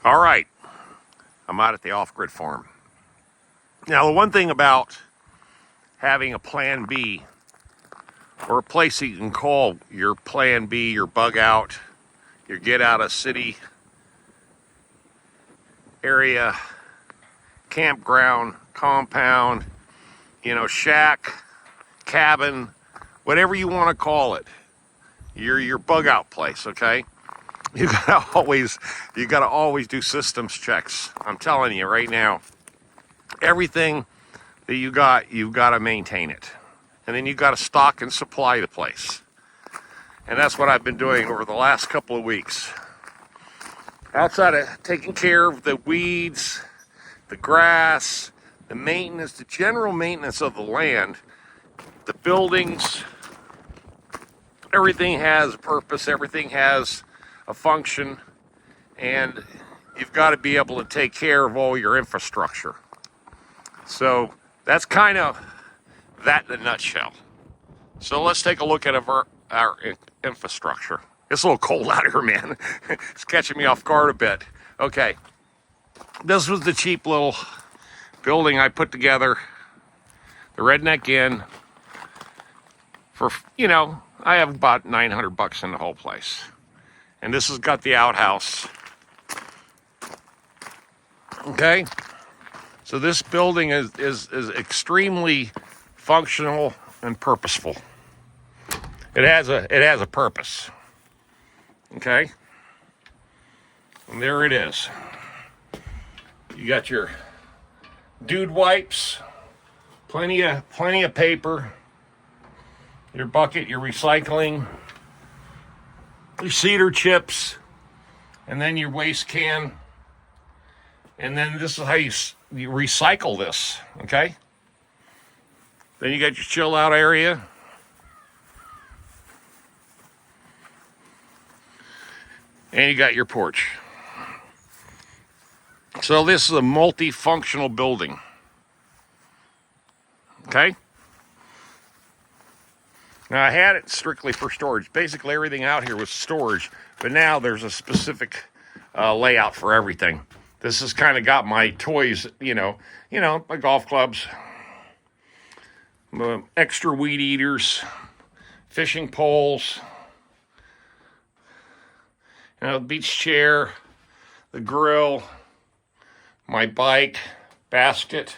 All right, I'm out at the off-grid farm. Now, the one thing about having a plan B, or a place that you can call your plan B, your bug out, your get out of city area, campground, compound, shack, cabin, whatever you want to call it, your bug out place, okay? You gotta always do systems checks. I'm telling you right now, everything that you've got to maintain it. And then you've got to stock and supply the place. And that's what I've been doing over the last couple of weeks. Outside of taking care of the weeds, the grass, the maintenance, the general maintenance of the land, the buildings, everything has a purpose, everything has a function, and you've got to be able to take care of all your infrastructure. So that's kind of that in a nutshell. So let's take a look at our infrastructure. It's a little cold out here, man. It's catching me off guard a bit. Okay, this was the cheap little building I put together, the Redneck Inn, for, I have about $900 in the whole place. And this has got the outhouse. Okay, so this building is extremely functional and purposeful. It has a purpose. Okay, and there it is. You got your dude wipes, plenty of paper, your bucket, your recycling, your cedar chips, and then your waste can. And then this is how you recycle this, okay? Then you got your chill out area. And you got your porch. So this is a multifunctional building. Okay? Now I had it strictly for storage. Basically everything out here was storage, but now there's a specific layout for everything. This has kind of got my toys, my golf clubs, extra weed eaters, fishing poles, the beach chair, the grill, my bike, basket,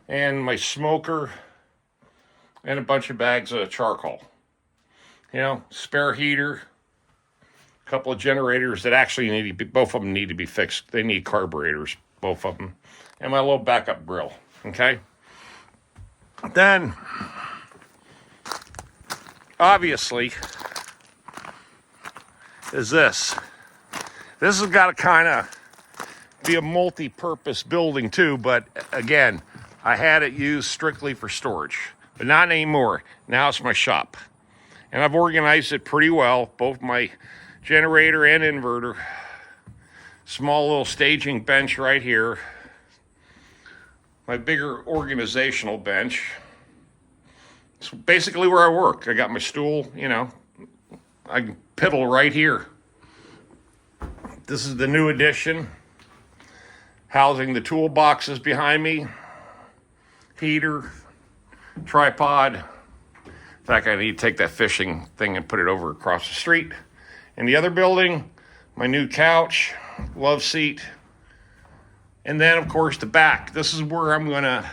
and my smoker, and a bunch of bags of charcoal. Spare heater, a couple of generators that actually need to be, both of them need to be fixed. They need carburetors, both of them, and my little backup grill, okay? Then, obviously, is this. This has got to kind of be a multi-purpose building too, but again, I had it used strictly for storage, but not anymore. Now it's my shop. And I've organized it pretty well, both my generator and inverter. Small little staging bench right here. My bigger organizational bench. It's basically where I work. I got my stool, I can piddle right here. This is the new addition. Housing the toolboxes behind me. Heater, tripod. In fact, I need to take that fishing thing and put it over across the street. In the other building, my new couch, love seat. And then, of course, the back. This is where I'm going to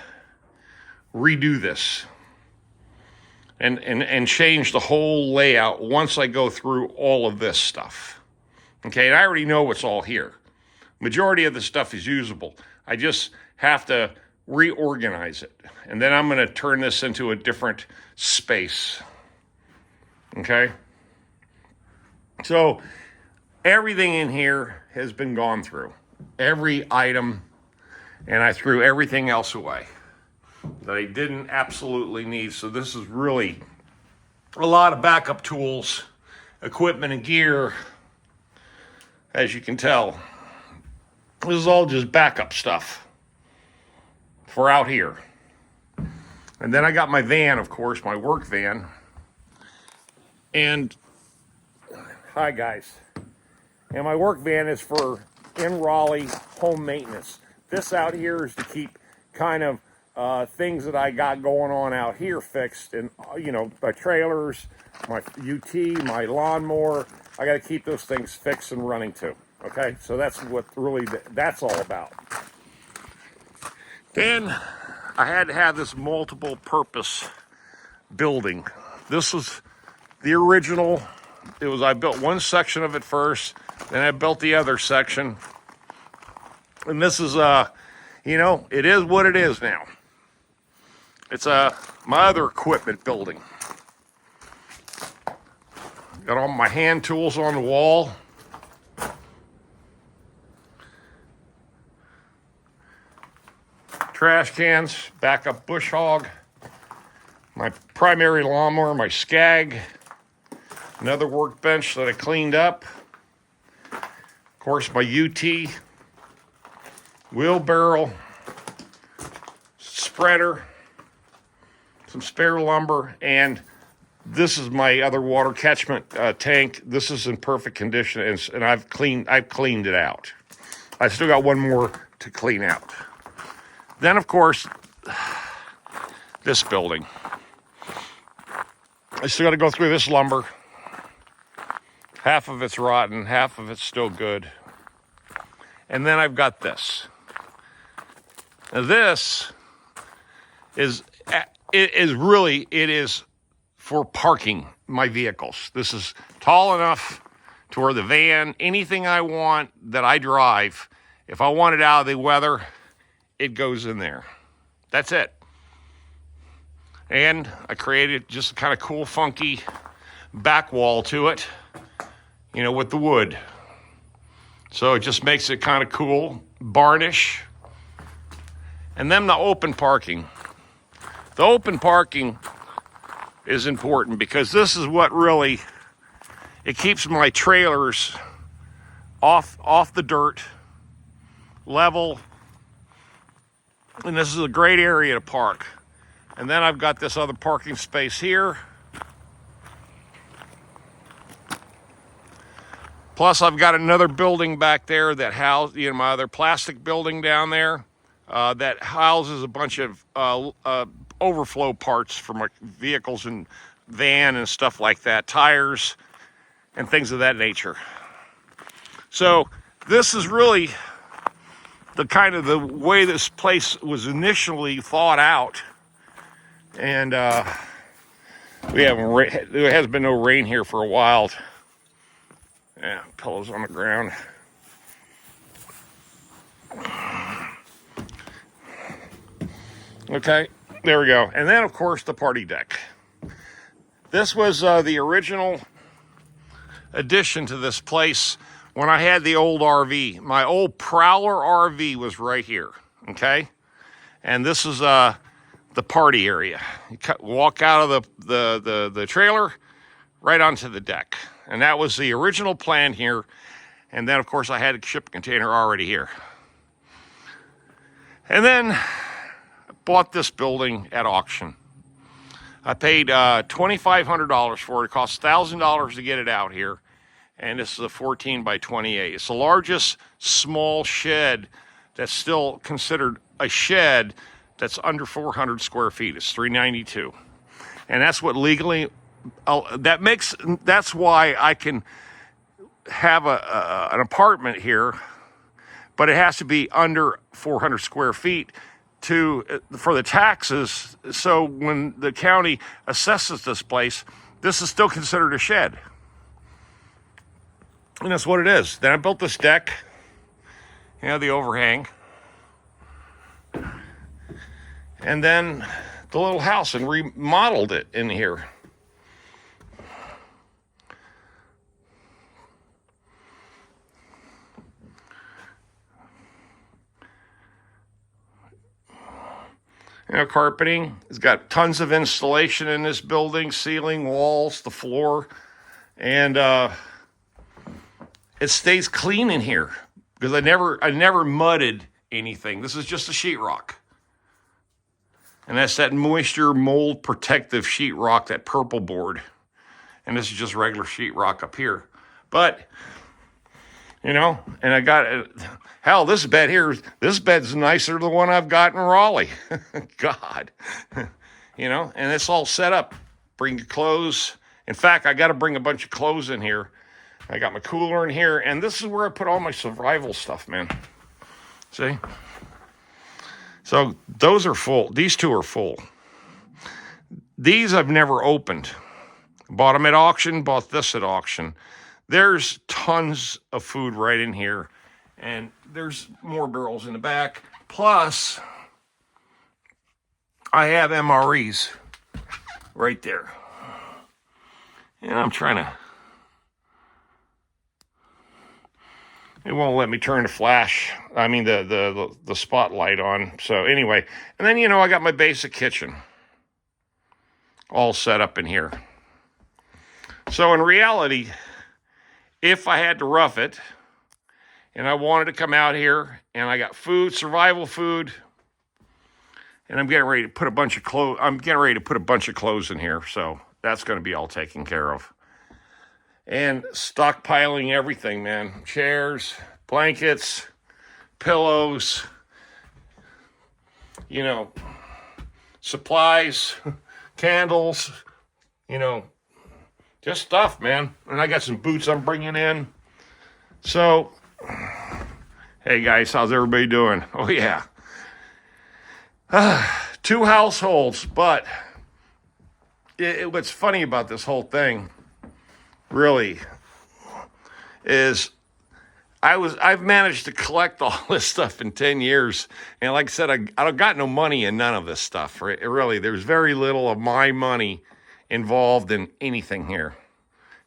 redo this. And change the whole layout once I go through all of this stuff. Okay, and I already know what's all here. Majority of the stuff is usable. I just have to reorganize it. And then I'm going to turn this into a different space. Okay? So everything in here has been gone through. Every item. And I threw everything else away that I didn't absolutely need. So this is really a lot of backup tools, equipment and gear. As you can tell, this is all just backup stuff for out here. And then I got my van, of course, my work van. And hi guys. And my work van is for in Raleigh home maintenance. This out here is to keep kind of things that I got going on out here fixed, and you know, my trailers, my UT, my lawnmower. I got to keep those things fixed and running too. Okay, so that's what really that's all about. Then I had to have this multiple purpose building. This was the original. I built one section of it first, then I built the other section. And this is, you know, it is what it is now. It's my other equipment building. Got all my hand tools on the wall. Trash cans, backup bush hog, my primary lawnmower, my Skag, another workbench that I cleaned up. Of course, my UT, wheelbarrow, spreader, some spare lumber, and this is my other water catchment tank. This is in perfect condition, and I've cleaned it out. I still got one more to clean out. Then, of course, this building. I still got to go through this lumber. Half of it's rotten, half of it's still good. And then I've got this. Now this is for parking my vehicles. This is tall enough to where the van, anything I want that I drive, if I want it out of the weather, it goes in there. That's it. And I created just a kind of cool, funky back wall to it, you know, with the wood. So it just makes it kind of cool, varnish. And then the open parking. The open parking is important because this is what really, it keeps my trailers off the dirt, level, and this is a great area to park. And then I've got this other parking space here. Plus I've got another building back there that houses, you know, my other plastic building down there that houses a bunch of overflow parts for my vehicles and van and stuff like that, tires and things of that nature. So this is really the kind of the way this place was initially thought out. And there has been no rain here for a while. Yeah, pillows on the ground. Okay, there we go. And then, of course, the party deck. This was the original addition to this place when I had the old RV. My old Prowler RV was right here, okay? And this is the party area. You walk out of the trailer right onto the deck. And that was the original plan here. And then, of course, I had a shipping container already here. And then I bought this building at auction. I paid $2,500 for it. It cost $1,000 to get it out here. And this is a 14 by 28. It's the largest small shed that's still considered a shed that's under 400 square feet. It's 392. And that's what legally, that's why I can have an apartment here, but it has to be under 400 square feet for the taxes. So when the county assesses this place, this is still considered a shed. And that's what it is. Then I built this deck, you know, the overhang. And then the little house and remodeled it in here. You know, carpeting. It's got tons of insulation in this building, ceiling, walls, the floor. And it stays clean in here because I never mudded anything. This is just a sheetrock. And that's that moisture mold protective sheetrock, that purple board. And this is just regular sheetrock up here. But, you know, and I got, hell, this bed here, this bed's nicer than the one I've got in Raleigh. God, you know, and it's all set up. Bring your clothes. In fact, I got to bring a bunch of clothes in here. I got my cooler in here, and this is where I put all my survival stuff, man. See? So those are full. These two are full. These I've never opened. Bought them at auction, bought this at auction. There's tons of food right in here, and there's more barrels in the back. Plus, I have MREs right there. And I'm trying to... It won't let me turn the flash, I mean the spotlight on. So anyway, and then, you know, I got my basic kitchen all set up in here. So in reality, if I had to rough it, and I wanted to come out here, and I got food, survival food, and I'm getting ready to put a bunch of clothes, in here, so that's going to be all taken care of. And stockpiling everything, man. Chairs, blankets, pillows, you know, supplies, candles, you know, just stuff, man. And I got some boots I'm bringing in. So, hey guys, how's everybody doing? Oh yeah. 2 households, but what's funny about this whole thing really is I've managed to collect all this stuff in 10 years. And like I said, I got no money in none of this stuff. Right? Really, there's very little of my money involved in anything here,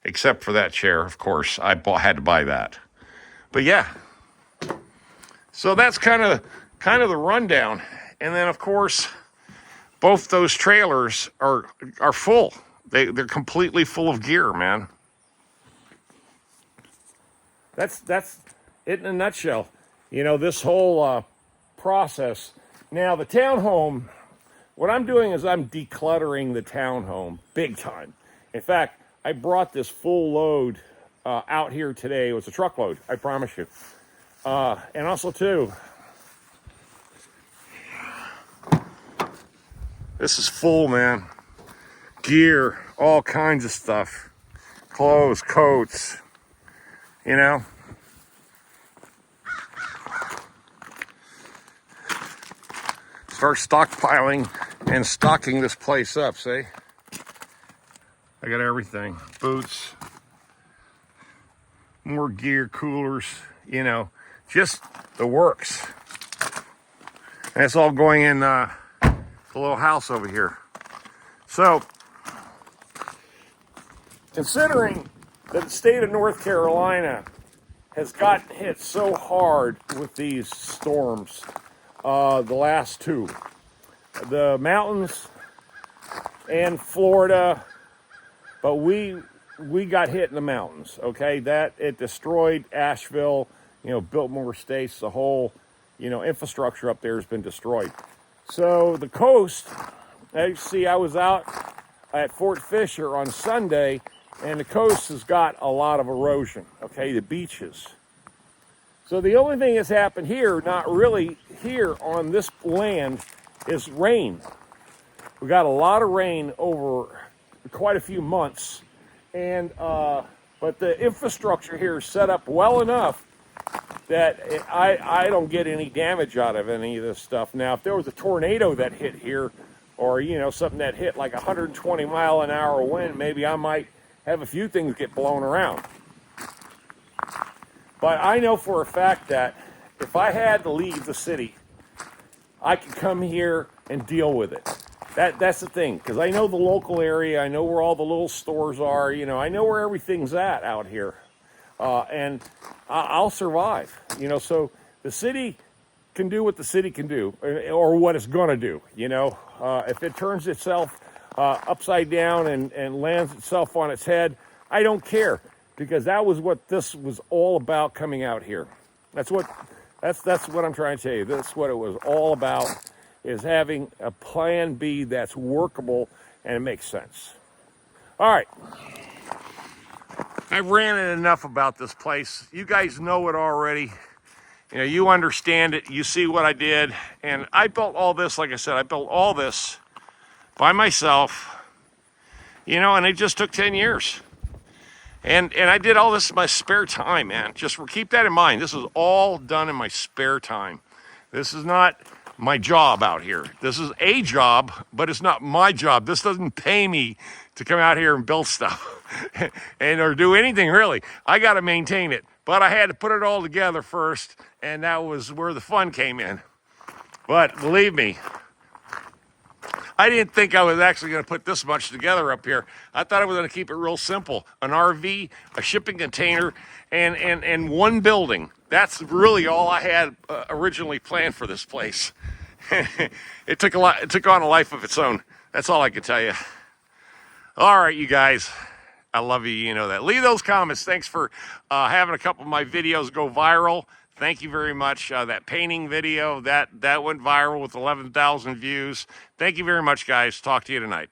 except for that chair, of course. I had to buy that. But yeah, so that's kind of the rundown. And then, of course, both those trailers are full. They're completely full of gear, man. That's it in a nutshell. You know, this whole process. Now, the townhome, what I'm doing is I'm decluttering the townhome big time. In fact, I brought this full load out here today. It was a truckload, I promise you. And also, too, this is full, man. Gear, all kinds of stuff. Clothes, coats, you know. Start stockpiling and stocking this place up, see? I got everything. Boots, more gear, coolers, you know, just the works. And it's all going in the little house over here. So, considering that the state of North Carolina has gotten hit so hard with these storms, the last 2, the mountains and Florida, but we got hit in the mountains, okay? That, it destroyed Asheville, you know, Biltmore Estates, the whole, you know, infrastructure up there has been destroyed. So the coast, as you see, I was out at Fort Fisher on Sunday, and the coast has got a lot of erosion, okay, the beaches. So the only thing that's happened here, not really here on this land, is rain. We got a lot of rain over quite a few months, and but the infrastructure here is set up well enough that I don't get any damage out of any of this stuff. Now, if there was a tornado that hit here, or, you know, something that hit like 120 mile an hour wind, maybe I might have a few things get blown around. But I know for a fact that if I had to leave the city, I could come here and deal with it. That's the thing, because I know the local area, I know where all the little stores are, you know, I know where everything's at out here. And I'll survive, you know. So the city can do what the city can do, or what it's going to do, you know. If it turns itself upside down and lands itself on its head, I don't care, because that was what this was all about coming out here. That's what I'm trying to tell you. That's what it was all about, is having a plan B that's workable and it makes sense. All right. I've ranted enough about this place. You guys know it already. You know, you understand it. You see what I did. And I built all this, like I said, I built all this by myself, you know, and it just took 10 years. And I did all this in my spare time, man. Just keep that in mind. This is all done in my spare time. This is not my job out here. This is a job, but it's not my job. This doesn't pay me to come out here and build stuff and or do anything really. I got to maintain it. But I had to put it all together first, and that was where the fun came in. But believe me, I didn't think I was actually going to put this much together up here. I thought I was going to keep it real simple. An RV, a shipping container, and one building. That's really all I had originally planned for this place. It took a lot. It took on a life of its own. That's all I can tell you. All right, you guys. I love you. You know that. Leave those comments. Thanks for having a couple of my videos go viral. Thank you very much. That painting video, that went viral with 11,000 views. Thank you very much, guys. Talk to you tonight.